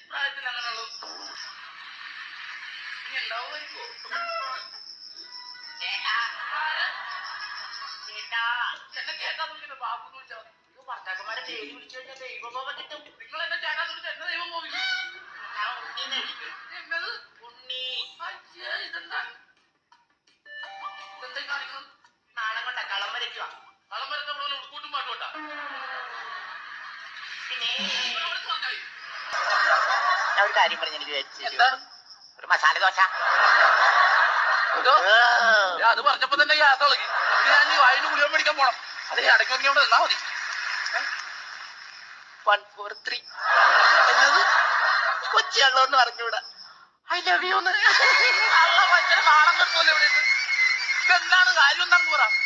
പ്രായത്തിൽ അങ്ങനെയുള്ളൂ ഇനി ഉണ്ടാവുമായിരിക്കോ? എന്നെ കേട്ടാ വിളിക്കുന്നത് ബാബു എന്ന് വിളിച്ചാൽ മതി. ഭർത്താക്കന്മാരെ പേര് വിളിച്ചു കഴിഞ്ഞാൽ ദൈവബോധം കിട്ടും. നിങ്ങൾ എന്നെ ചേട്ടാ വിളിച്ചാൽ എന്നെ ദൈവം പോവില്ല. ഞാൻ ഉണ്ണീനെ വിളിക്കും. എന്നത് ഉണ്ണി. ഇതെന്താ ഇതെന്താ കാണിക്കുന്നത്? നാളെ കൊണ്ട കളം വരയ്ക്കുക. കളം വരച്ച ഇവിടെ ഉടുക്കൂട്ടും പാട്ടോട്ടാ. പിന്നെ ഞാൻ ഒരു കാര്യം പറഞ്ഞു എന്താണ് ഒരു മസാല ദോശ. അത് പറഞ്ഞപ്പോ തന്നെ ഗ്യാസ് ഇളകി. ഞാൻ വായിന് ഗുളിക മേടിക്കാൻ പോണം. അത് ഇടയ്ക്ക് നോക്കി അവിടെ നിന്നാ മതി. 143 എന്നത് കൊച്ചിയാളോന്ന് പറഞ്ഞൂടാ. ഐ ലവ് യു ഭയങ്കര നാളം നിർത്തുമല്ലോ ഇവിടെ. ഇതെന്താണ് കാര്യം എന്താണെന്ന് പറ.